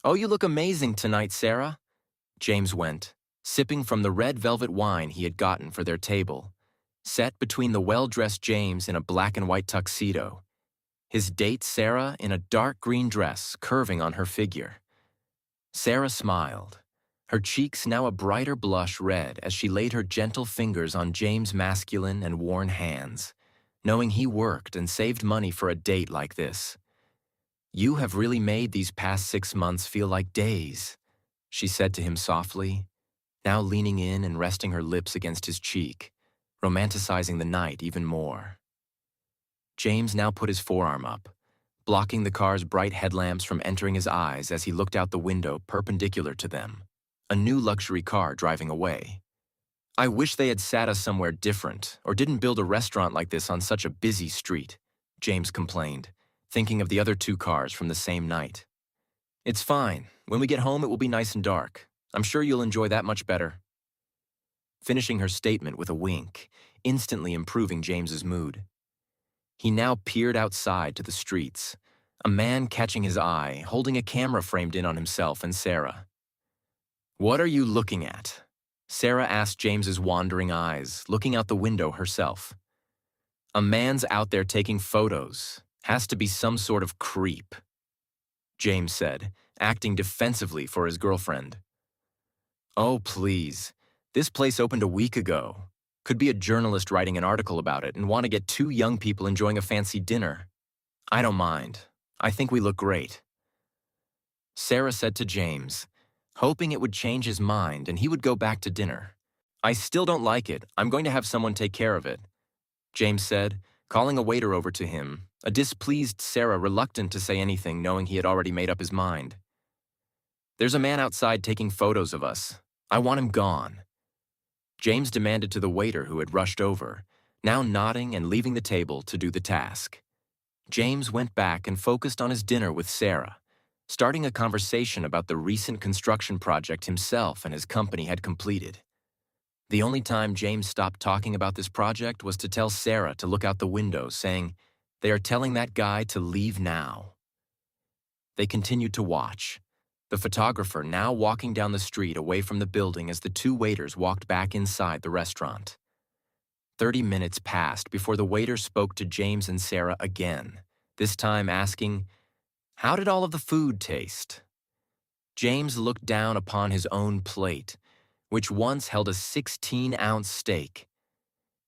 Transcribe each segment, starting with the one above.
Oh, you look amazing tonight, Sarah. James went, sipping from the red velvet wine he had gotten for their table, set between the well-dressed James in a black and white tuxedo, his date Sarah in a dark green dress curving on her figure. Sarah smiled, her cheeks now a brighter blush red as she laid her gentle fingers on James' masculine and worn hands, knowing he worked and saved money for a date like this. You have really made these past 6 months feel like days, she said to him softly, now leaning in and resting her lips against his cheek, romanticizing the night even more. James now put his forearm up, blocking the car's bright headlamps from entering his eyes as he looked out the window perpendicular to them, a new luxury car driving away. I wish they had sat us somewhere different or didn't build a restaurant like this on such a busy street, James complained, thinking of the other 2 cars from the same night. It's fine. When we get home, it will be nice and dark. I'm sure you'll enjoy that much better. Finishing her statement with a wink, instantly improving James's mood. He now peered outside to the streets, a man catching his eye, holding a camera framed in on himself and Sarah. What are you looking at? Sarah asked James's wandering eyes, looking out the window herself. A man's out there taking photos. Has to be some sort of creep, James said, acting defensively for his girlfriend. Oh, please. This place opened a week ago. Could be a journalist writing an article about it and want to get 2 young people enjoying a fancy dinner. I don't mind. I think we look great. Sarah said to James, hoping it would change his mind and he would go back to dinner. I still don't like it. I'm going to have someone take care of it, James said, calling a waiter over to him, a displeased Sarah reluctant to say anything knowing he had already made up his mind. There's a man outside taking photos of us. I want him gone, James demanded to the waiter who had rushed over, now nodding and leaving the table to do the task. James went back and focused on his dinner with Sarah, starting a conversation about the recent construction project himself and his company had completed. The only time James stopped talking about this project was to tell Sarah to look out the window, saying, "They are telling that guy to leave now." They continued to watch, the photographer now walking down the street away from the building as the 2 waiters walked back inside the restaurant. 30 minutes passed before the waiter spoke to James and Sarah again, this time asking, "How did all of the food taste?" James looked down upon his own plate, which once held a 16-ounce steak,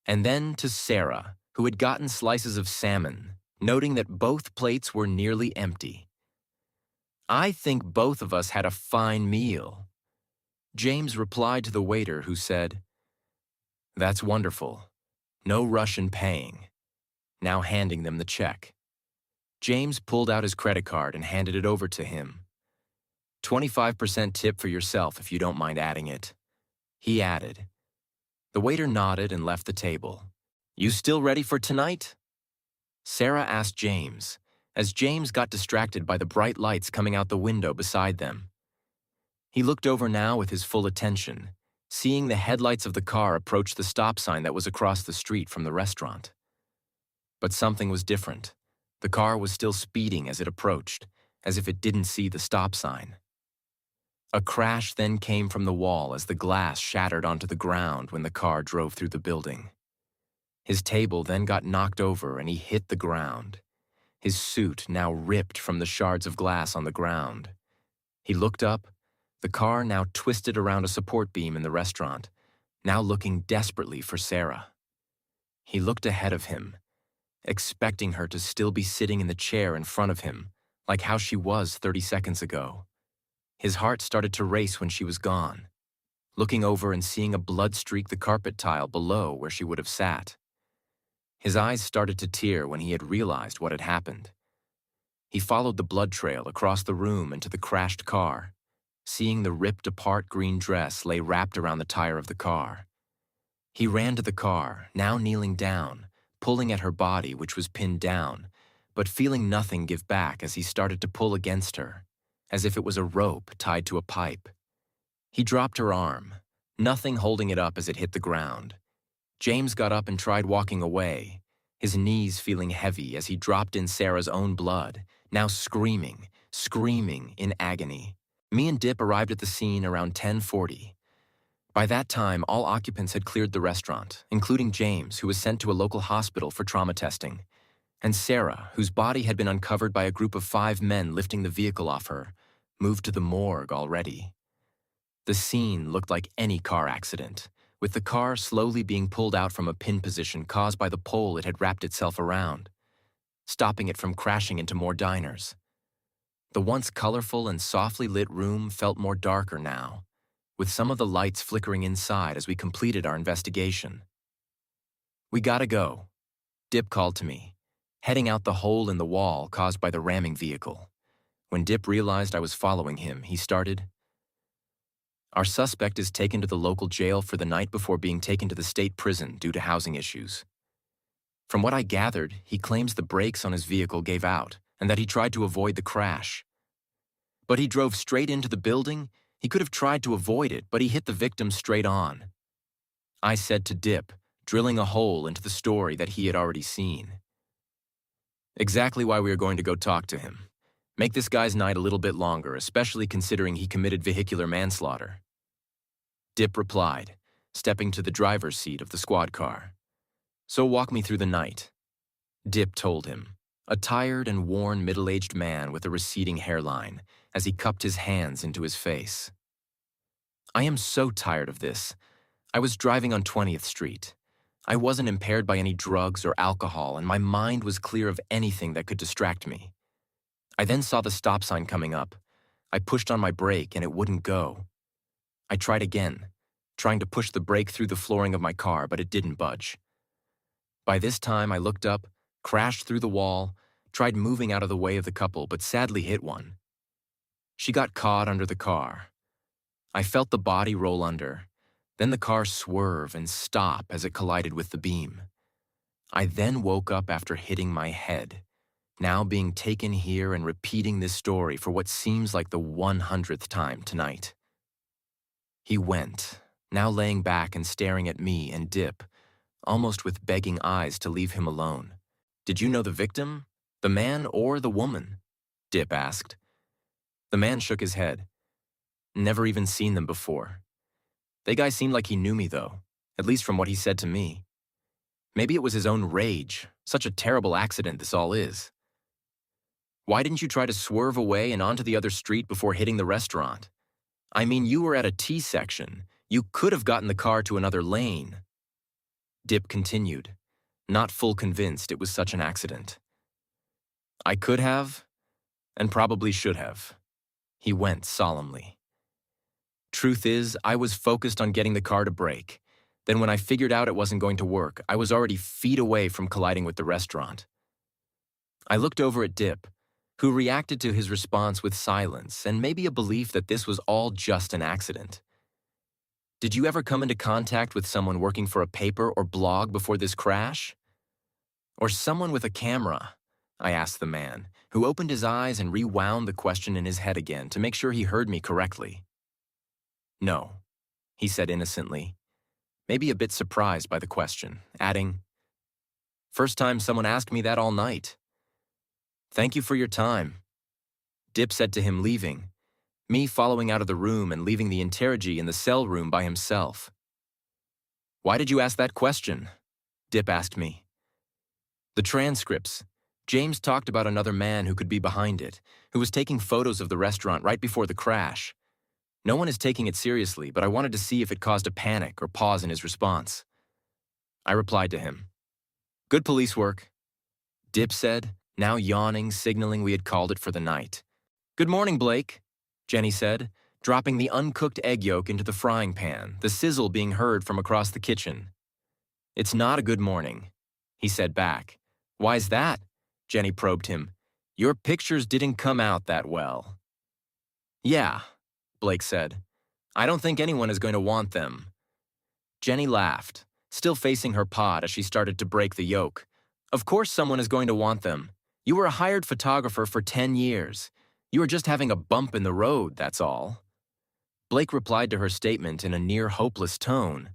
and then to Sarah, who had gotten slices of salmon, noting that both plates were nearly empty. I think both of us had a fine meal, James replied to the waiter who said, "That's wonderful. No rush in paying," now handing them the check. James pulled out his credit card and handed it over to him. 25% tip for yourself if you don't mind adding it, he added. The waiter nodded and left the table. You still ready for tonight? Sarah asked James, as James got distracted by the bright lights coming out the window beside them. He looked over now with his full attention, seeing the headlights of the car approach the stop sign that was across the street from the restaurant. But something was different. The car was still speeding as it approached, as if it didn't see the stop sign. A crash then came from the wall as the glass shattered onto the ground when the car drove through the building. His table then got knocked over and he hit the ground, his suit now ripped from the shards of glass on the ground. He looked up, the car now twisted around a support beam in the restaurant, now looking desperately for Sarah. He looked ahead of him, expecting her to still be sitting in the chair in front of him, like how she was 30 seconds ago. His heart started to race when she was gone, looking over and seeing a blood streak the carpet tile below where she would have sat. His eyes started to tear when he had realized what had happened. He followed the blood trail across the room and to the crashed car, seeing the ripped-apart green dress lay wrapped around the tire of the car. He ran to the car, now kneeling down, pulling at her body, which was pinned down, but feeling nothing give back as he started to pull against her, as if it was a rope tied to a pipe. He dropped her arm, nothing holding it up as it hit the ground. James got up and tried walking away, his knees feeling heavy as he dropped in Sarah's own blood, now screaming in agony. Me and Dip arrived at the scene around 10:40. By that time, all occupants had cleared the restaurant, including James, who was sent to a local hospital for trauma testing, and Sarah, whose body had been uncovered by a group of 5 men lifting the vehicle off her, moved to the morgue already. The scene looked like any car accident, with the car slowly being pulled out from a pin position caused by the pole it had wrapped itself around, stopping it from crashing into more diners. The once colorful and softly lit room felt more darker now, with some of the lights flickering inside as we completed our investigation. "We gotta go," Dip called to me, heading out the hole in the wall caused by the ramming vehicle. When Dip realized I was following him, he started, "Our suspect is taken to the local jail for the night before being taken to the state prison due to housing issues. From what I gathered, he claims the brakes on his vehicle gave out and that he tried to avoid the crash. But he drove straight into the building. He could have tried to avoid it, but he hit the victim straight on," I said to Dip, drilling a hole into the story that he had already seen. "Exactly why we are going to go talk to him. Make this guy's night a little bit longer, especially considering he committed vehicular manslaughter," Dip replied, stepping to the driver's seat of the squad car. "So walk me through the night," Dip told him, a tired and worn middle-aged man with a receding hairline, as he cupped his hands into his face. "I am so tired of this. I was driving on 20th Street. I wasn't impaired by any drugs or alcohol, and my mind was clear of anything that could distract me. I then saw the stop sign coming up. I pushed on my brake and it wouldn't go. I tried again, trying to push the brake through the flooring of my car, but it didn't budge. By this time, I looked up, crashed through the wall, tried moving out of the way of the couple, but sadly hit one. She got caught under the car. I felt the body roll under, then the car swerve and stop as it collided with the beam. I then woke up after hitting my head, now being taken here and repeating this story for what seems like the 100th time tonight." He went, now laying back and staring at me and Dip, almost with begging eyes to leave him alone. "Did you know the victim? The man or the woman?" Dip asked. The man shook his head. "Never even seen them before. The guy seemed like he knew me, though, at least from what he said to me. Maybe it was his own rage. Such a terrible accident this all is." "Why didn't you try to swerve away and onto the other street before hitting the restaurant? I mean, you were at a T-section. You could have gotten the car to another lane." Dip continued, not full convinced it was such an accident. "I could have, and probably should have," he went solemnly. "Truth is, I was focused on getting the car to brake. Then when I figured out it wasn't going to work, I was already feet away from colliding with the restaurant." I looked over at Dip, who reacted to his response with silence and maybe a belief that this was all just an accident. "Did you ever come into contact with someone working for a paper or blog before this crash? Or someone with a camera?" I asked the man, who opened his eyes and rewound the question in his head again to make sure he heard me correctly. "No," he said innocently, maybe a bit surprised by the question, adding, "First time someone asked me that all night. Thank you for your time," Dip said to him, leaving, me following out of the room and leaving the interrogee in the cell room by himself. "Why did you ask that question?" Dip asked me. "The transcripts. James talked about another man who could be behind it, who was taking photos of the restaurant right before the crash. No one is taking it seriously, but I wanted to see if it caused a panic or pause in his response." I replied to him. "Good police work," Dip said, now yawning, signaling we had called it for the night. "Good morning, Blake," Jenny said, dropping the uncooked egg yolk into the frying pan, the sizzle being heard from across the kitchen. "It's not a good morning," he said back. "Why's that?" Jenny probed him. "Your pictures didn't come out that well." "Yeah," Blake said. "I don't think anyone is going to want them." Jenny laughed, still facing her pot as she started to break the yolk. "Of course someone is going to want them. You were a hired photographer for 10 years. You were just having a bump in the road, that's all." Blake replied to her statement in a near-hopeless tone.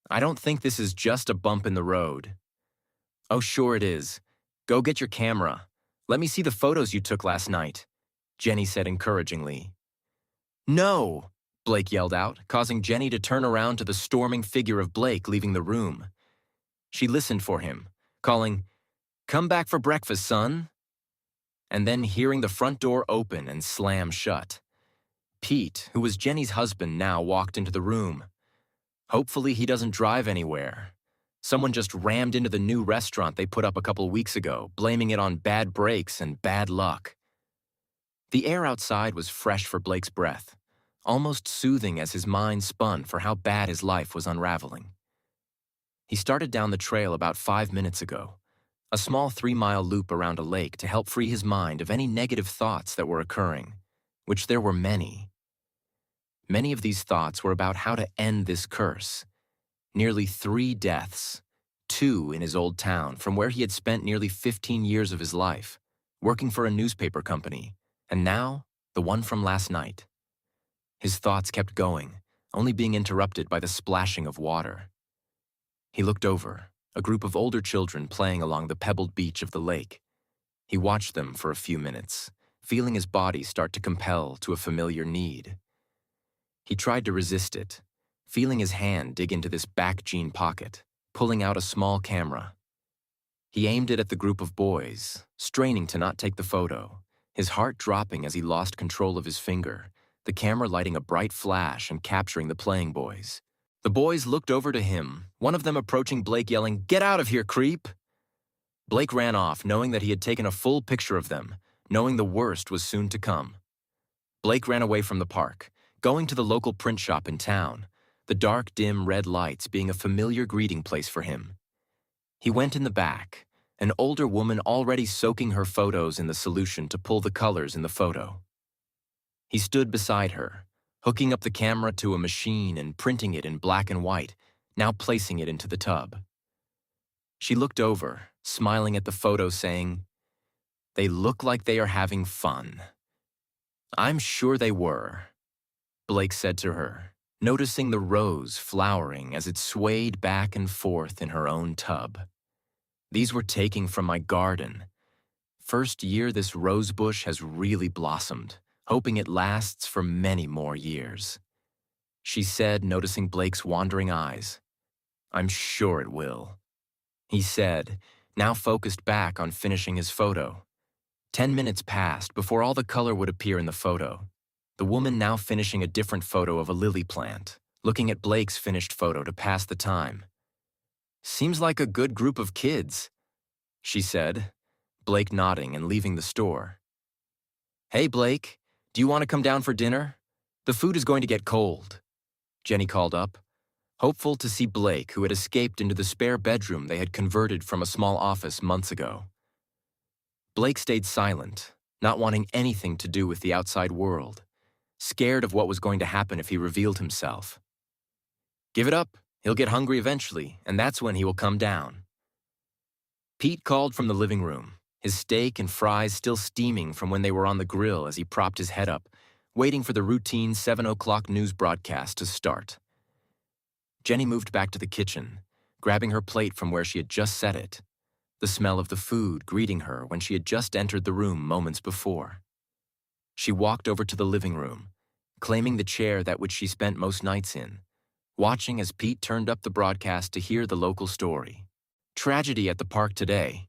"I don't think this is just a bump in the road." "Oh, sure it is. Go get your camera. Let me see the photos you took last night," Jenny said encouragingly. No! Blake yelled out, causing Jenny to turn around to the storming figure of Blake leaving the room. She listened for him, calling, "Come back for breakfast, son." And then hearing the front door open and slam shut. Pete, who was Jenny's husband, now walked into the room. Hopefully he doesn't drive anywhere. Someone just rammed into the new restaurant they put up a couple weeks ago, blaming it on bad brakes and bad luck. The air outside was fresh for Blake's breath, almost soothing as his mind spun for how bad his life was unraveling. He started down the trail about 5 minutes ago, a small 3-mile loop around a lake to help free his mind of any negative thoughts that were occurring, which there were many. Many of these thoughts were about how to end this curse. Nearly 3 deaths, 2 in his old town from where he had spent nearly 15 years of his life, working for a newspaper company, and now the one from last night. His thoughts kept going, only being interrupted by the splashing of water. He looked over, a group of older children playing along the pebbled beach of the lake. He watched them for a few minutes, feeling his body start to compel to a familiar need. He tried to resist it, feeling his hand dig into this back jean pocket, pulling out a small camera. He aimed it at the group of boys, straining to not take the photo, his heart dropping as he lost control of his finger, the camera lighting a bright flash and capturing the playing boys. The boys looked over to him, one of them approaching Blake yelling, "Get out of here, creep!" Blake ran off, knowing that he had taken a full picture of them, knowing the worst was soon to come. Blake ran away from the park, going to the local print shop in town, the dark, dim red lights being a familiar greeting place for him. He went in the back, an older woman already soaking her photos in the solution to pull the colors in the photo. He stood beside her, hooking up the camera to a machine and printing it in black and white, now placing it into the tub. She looked over, smiling at the photo, saying, "They look like they are having fun." "I'm sure they were," Blake said to her, noticing the rose flowering as it swayed back and forth in her own tub. "These were taken from my garden. First year this rose bush has really blossomed, hoping it lasts for many more years," she said, noticing Blake's wandering eyes. "I'm sure it will," he said, now focused back on finishing his photo. 10 minutes passed before all the color would appear in the photo. The woman now finishing a different photo of a lily plant, looking at Blake's finished photo to pass the time. "Seems like a good group of kids," she said, Blake nodding and leaving the store. "Hey, Blake, do you want to come down for dinner? The food is going to get cold," Jenny called up, hopeful to see Blake, who had escaped into the spare bedroom they had converted from a small office months ago. Blake stayed silent, not wanting anything to do with the outside world, scared of what was going to happen if he revealed himself. "Give it up. He'll get hungry eventually, and that's when he will come down." Pete called from the living room, his steak and fries still steaming from when they were on the grill as he propped his head up, waiting for the routine 7 o'clock news broadcast to start. Jenny moved back to the kitchen, grabbing her plate from where she had just set it, the smell of the food greeting her when she had just entered the room moments before. She walked over to the living room, claiming the chair that which she spent most nights in, watching as Pete turned up the broadcast to hear the local story. "Tragedy at the park today."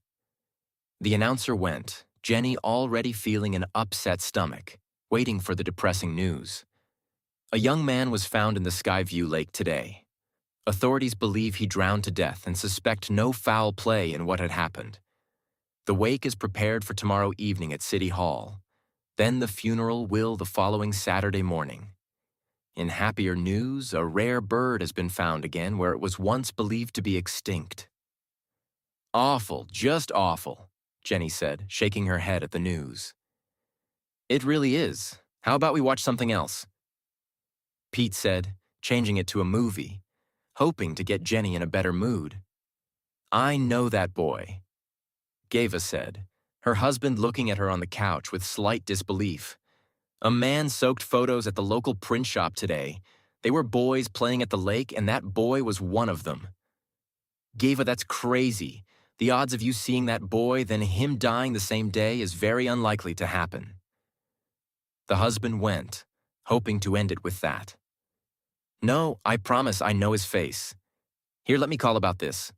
The announcer went, Jenny already feeling an upset stomach, waiting for the depressing news. A young man was found in the Skyview Lake today. Authorities believe he drowned to death and suspect no foul play in what had happened. The wake is prepared for tomorrow evening at City Hall. Then the funeral will the following Saturday morning. In happier news, a rare bird has been found again where it was once believed to be extinct. "Awful, just awful," Jenny said, shaking her head at the news. "It really is. How about we watch something else?" Pete said, changing it to a movie, hoping to get Jenny in a better mood. "I know that boy," Gava said, her husband looking at her on the couch with slight disbelief. "A man soaked photos at the local print shop today. They were boys playing at the lake, and that boy was one of them." "Gava, that's crazy. The odds of you seeing that boy, then him dying the same day, is very unlikely to happen." The husband went, hoping to end it with that. No, I promise I know his face. Here, let me call about this.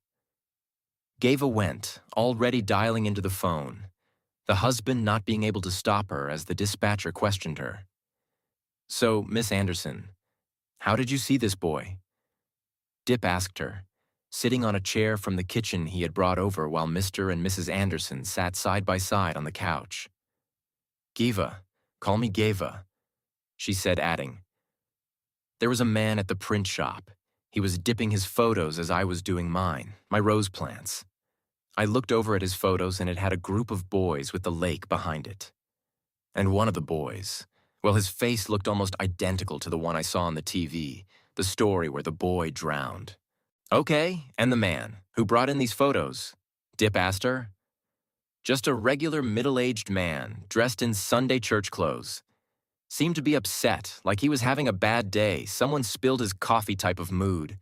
Gava went, already dialing into the phone, the husband not being able to stop her as the dispatcher questioned her. So, Miss Anderson, how did you see this boy? Dip asked her, sitting on a chair from the kitchen he had brought over while Mr. and Mrs. Anderson sat side by side on the couch. Gava, call me Gava, she said, adding. There was a man at the print shop. He was dipping his photos as I was doing mine, my rose plants. I looked over at his photos and it had a group of boys with the lake behind it. And one of the boys, well, his face looked almost identical to the one I saw on the TV, the story where the boy drowned. Okay, and the man, who brought in these photos? Dip asked her. Just a regular middle-aged man, dressed in Sunday church clothes. Seemed to be upset, like he was having a bad day, someone spilled his coffee type of mood.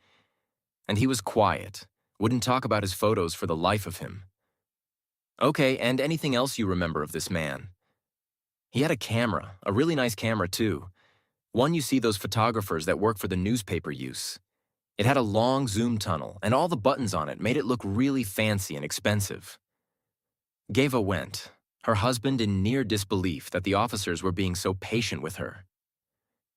And he was quiet, wouldn't talk about his photos for the life of him. Okay, and anything else you remember of this man? He had a camera, a really nice camera too. One you see those photographers that work for the newspaper use. It had a long zoom tunnel, and all the buttons on it made it look really fancy and expensive. Gava went, her husband in near disbelief that the officers were being so patient with her.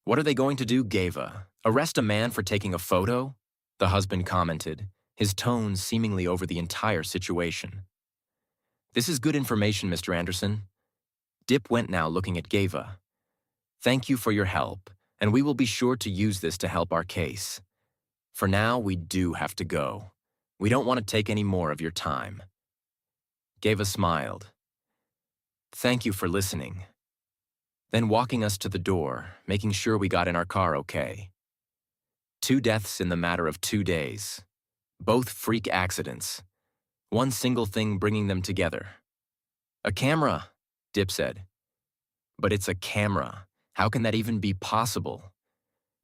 What are they going to do, Gava? Arrest a man for taking a photo? The husband commented, his tone seemingly over the entire situation. This is good information, Mr. Anderson. Dip went now, looking at Gava. Thank you for your help, and we will be sure to use this to help our case. For now, we do have to go. We don't want to take any more of your time. Gava smiled. Thank you for listening. Then walking us to the door, making sure we got in our car okay. 2 deaths in the matter of 2 days. Both freak accidents. One single thing bringing them together. A camera, Dip said. But it's a camera. How can that even be possible?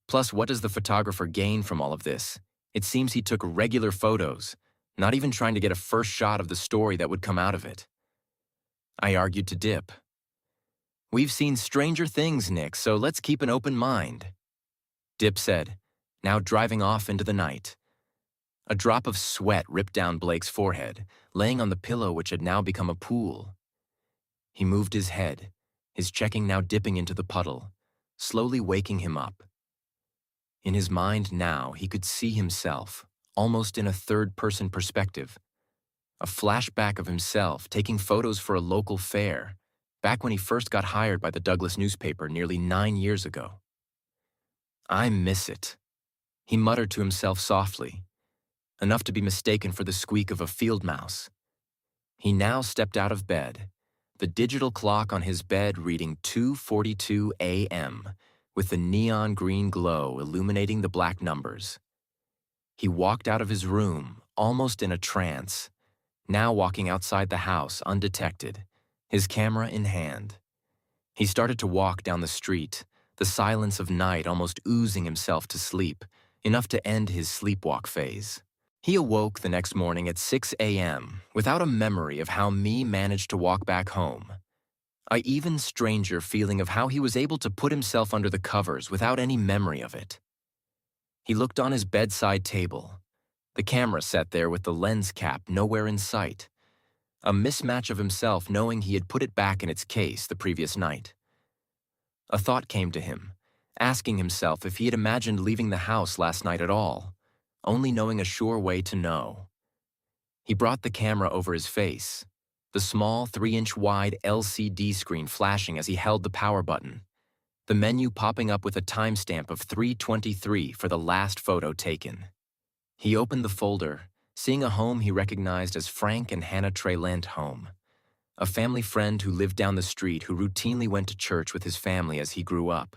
Plus, what does the photographer gain from all of this? It seems he took regular photos, not even trying to get a first shot of the story that would come out of it. I argued to Dip. We've seen stranger things, Nick, so let's keep an open mind. Dip said, now driving off into the night. A drop of sweat ripped down Blake's forehead, laying on the pillow which had now become a pool. He moved his head, his checking now dipping into the puddle, slowly waking him up. In his mind now, he could see himself, almost in a third-person perspective. A flashback of himself taking photos for a local fair, back when he first got hired by the Douglas newspaper nearly 9 years ago. I miss it, he muttered to himself softly, enough to be mistaken for the squeak of a field mouse. He now stepped out of bed, the digital clock on his bed reading 2:42 a.m., with the neon green glow illuminating the black numbers. He walked out of his room, almost in a trance, now walking outside the house undetected, his camera in hand. He started to walk down the street, the silence of night almost oozing himself to sleep, enough to end his sleepwalk phase. He awoke the next morning at 6 a.m. without a memory of how Me managed to walk back home. An even stranger feeling of how he was able to put himself under the covers without any memory of it. He looked on his bedside table, the camera set there with the lens cap nowhere in sight, a mismatch of himself knowing he had put it back in its case the previous night. A thought came to him, asking himself if he had imagined leaving the house last night at all, only knowing a sure way to know. He brought the camera over his face, the small 3-inch wide LCD screen flashing as he held the power button, the menu popping up with a timestamp of 3:23 for the last photo taken. He opened the folder, seeing a home he recognized as Frank and Hannah Trelent home, a family friend who lived down the street who routinely went to church with his family as he grew up.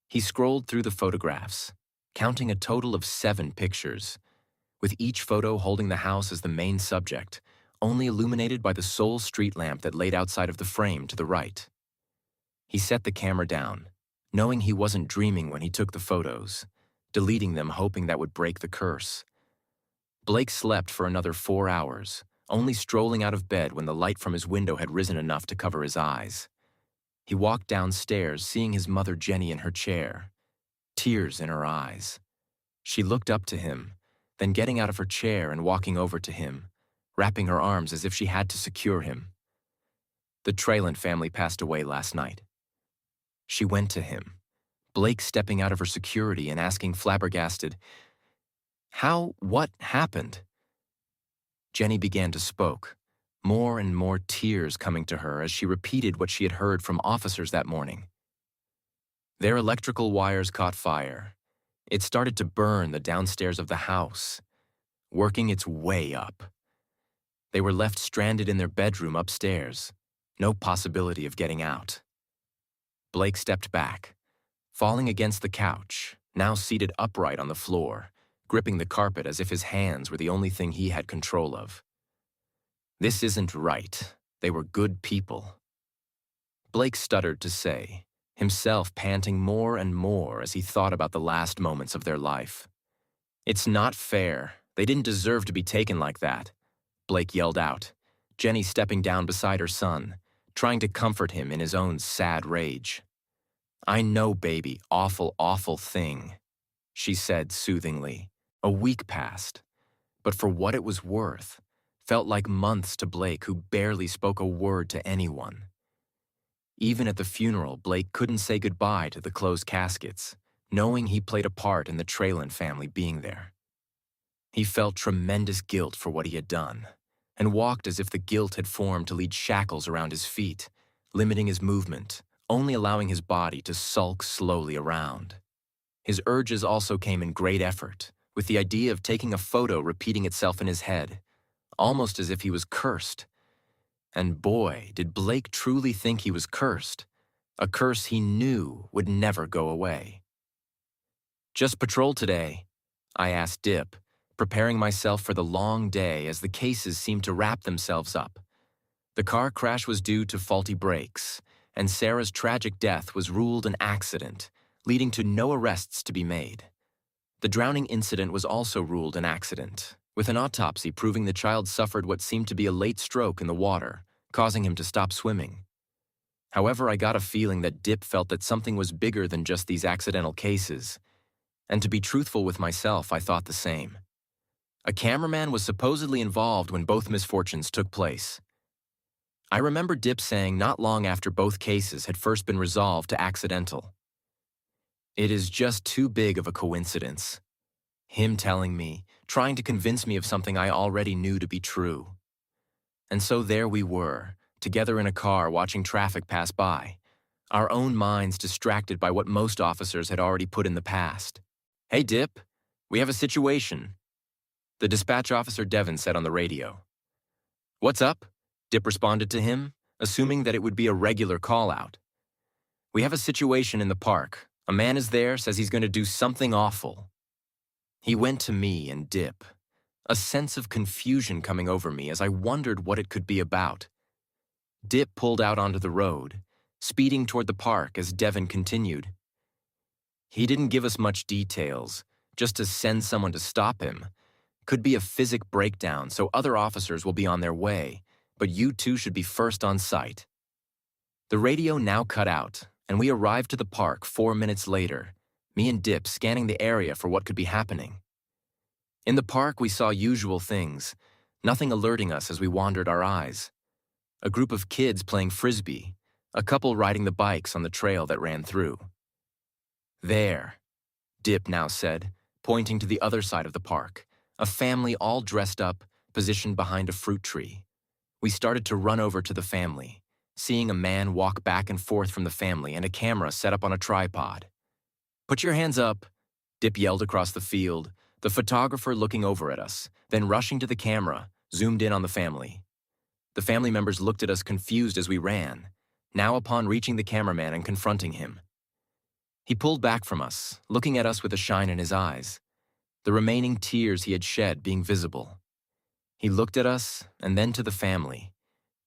He scrolled through the photographs, counting a total of 7 pictures, with each photo holding the house as the main subject, only illuminated by the sole street lamp that laid outside of the frame to the right. He set the camera down, knowing he wasn't dreaming when he took the photos, deleting them hoping that would break the curse. Blake slept for another 4 hours, only strolling out of bed when the light from his window had risen enough to cover his eyes. He walked downstairs, seeing his mother Jenny in her chair, tears in her eyes. She looked up to him, then getting out of her chair and walking over to him, wrapping her arms as if she had to secure him. The Trailant family passed away last night. She went to him, Blake stepping out of her security and asking flabbergasted, what happened? Jenny began to spoke, more and more tears coming to her as she repeated what she had heard from officers that morning. Their electrical wires caught fire. It started to burn the downstairs of the house, working its way up. They were left stranded in their bedroom upstairs, no possibility of getting out. Blake stepped back, falling against the couch, now seated upright on the floor, gripping the carpet as if his hands were the only thing he had control of. This isn't right. They were good people. Blake stuttered to say, himself panting more and more as he thought about the last moments of their life. It's not fair. They didn't deserve to be taken like that, Blake yelled out, Jenny stepping down beside her son, trying to comfort him in his own sad rage. I know, baby, awful, awful thing, she said soothingly. A week passed, but for what it was worth, felt like months to Blake, who barely spoke a word to anyone. Even at the funeral, Blake couldn't say goodbye to the closed caskets, knowing he played a part in the Trailant family being there. He felt tremendous guilt for what he had done, and walked as if the guilt had formed to lead shackles around his feet, limiting his movement, only allowing his body to sulk slowly around. His urges also came in great effort, with the idea of taking a photo repeating itself in his head, almost as if he was cursed. And boy, did Blake truly think he was cursed, a curse he knew would never go away. Just patrol today, I asked Dip, preparing myself for the long day as the cases seemed to wrap themselves up. The car crash was due to faulty brakes, and Sarah's tragic death was ruled an accident, leading to no arrests to be made. The drowning incident was also ruled an accident, with an autopsy proving the child suffered what seemed to be a late stroke in the water, causing him to stop swimming. However, I got a feeling that Dip felt that something was bigger than just these accidental cases, and to be truthful with myself, I thought the same. A cameraman was supposedly involved when both misfortunes took place. I remember Dip saying not long after both cases had first been resolved to accidental. It is just too big of a coincidence. Him telling me, trying to convince me of something I already knew to be true. And so there we were, together in a car watching traffic pass by, our own minds distracted by what most officers had already put in the past. Hey, Dip, we have a situation, the dispatch officer Devin said on the radio. What's up? Dip responded to him, assuming that it would be a regular call-out. We have a situation in the park. A man is there, says he's going to do something awful. He went to me and Dip, a sense of confusion coming over me as I wondered what it could be about. Dip pulled out onto the road, speeding toward the park as Devin continued. He didn't give us much details, just to send someone to stop him. Could be a physic breakdown, so other officers will be on their way, but you two should be first on site. The radio now cut out, and we arrived to the park 4 minutes later, me and Dip scanning the area for what could be happening. In the park, we saw usual things, nothing alerting us as we wandered our eyes. A group of kids playing frisbee, a couple riding the bikes on the trail that ran through. There, Dip now said, pointing to the other side of the park, a family all dressed up, positioned behind a fruit tree. We started to run over to the family, seeing a man walk back and forth from the family and a camera set up on a tripod. Put your hands up, Dip yelled across the field, the photographer looking over at us, then rushing to the camera, zoomed in on the family. The family members looked at us confused as we ran, now upon reaching the cameraman and confronting him. He pulled back from us, looking at us with a shine in his eyes, the remaining tears he had shed being visible. He looked at us and then to the family,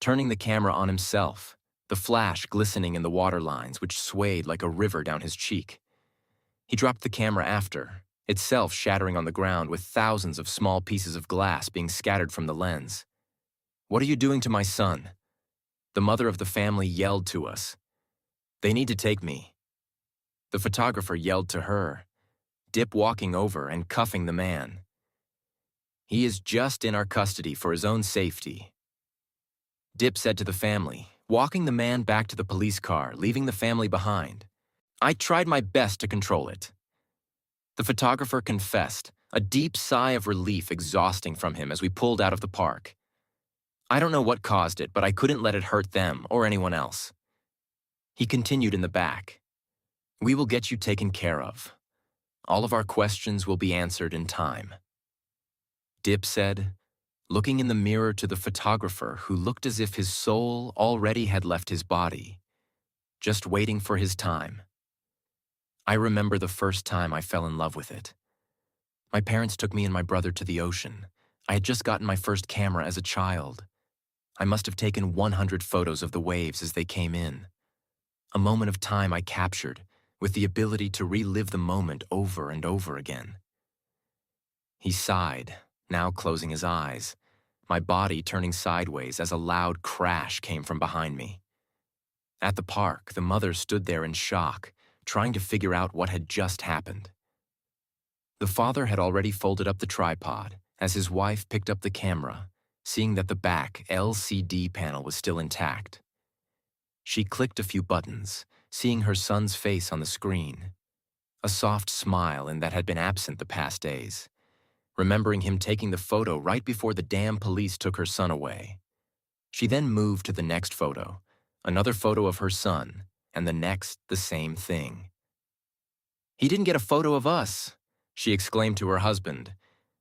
turning the camera on himself, the flash glistening in the water lines which swayed like a river down his cheek. He dropped the camera after, itself shattering on the ground with thousands of small pieces of glass being scattered from the lens. What are you doing to my son? The mother of the family yelled to us. "They need to take me." The photographer yelled to her, Dip walking over and cuffing the man. "He is just in our custody for his own safety," Dip said to the family, walking the man back to the police car, leaving the family behind. "I tried my best to control it." The photographer confessed, a deep sigh of relief exhausting from him as we pulled out of the park. "I don't know what caused it, but I couldn't let it hurt them or anyone else." He continued in the back. "We will get you taken care of. All of our questions will be answered in time," Dip said, looking in the mirror to the photographer who looked as if his soul already had left his body, just waiting for his time. I remember the first time I fell in love with it. My parents took me and my brother to the ocean. I had just gotten my first camera as a child. I must have taken 100 photos of the waves as they came in. A moment of time I captured, with the ability to relive the moment over and over again. He sighed, now closing his eyes, my body turning sideways as a loud crash came from behind me. At the park, the mother stood there in shock, trying to figure out what had just happened. The father had already folded up the tripod as his wife picked up the camera, seeing that the back LCD panel was still intact. She clicked a few buttons, seeing her son's face on the screen. A soft smile in that had been absent the past days, remembering him taking the photo right before the damn police took her son away. She then moved to the next photo, another photo of her son, and the next the same thing. "He didn't get a photo of us," she exclaimed to her husband,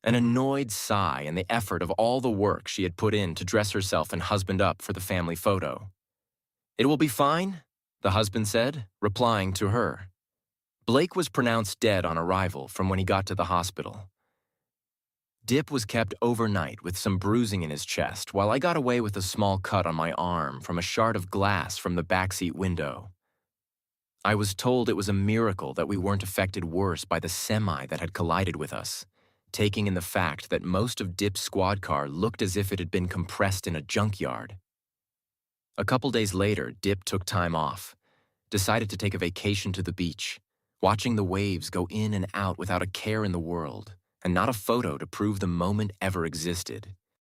an annoyed sigh in the effort of all the work she had put in to dress herself and husband up for the family photo. "It will be fine," the husband said, replying to her. Blake was pronounced dead on arrival from when he got to the hospital. Dip was kept overnight with some bruising in his chest, while I got away with a small cut on my arm from a shard of glass from the backseat window. I was told it was a miracle that we weren't affected worse by the semi that had collided with us, taking in the fact that most of Dip's squad car looked as if it had been compressed in a junkyard. A couple days later, Dip took time off, decided to take a vacation to the beach, watching the waves go in and out without a care in the world, and not a photo to prove the moment ever existed.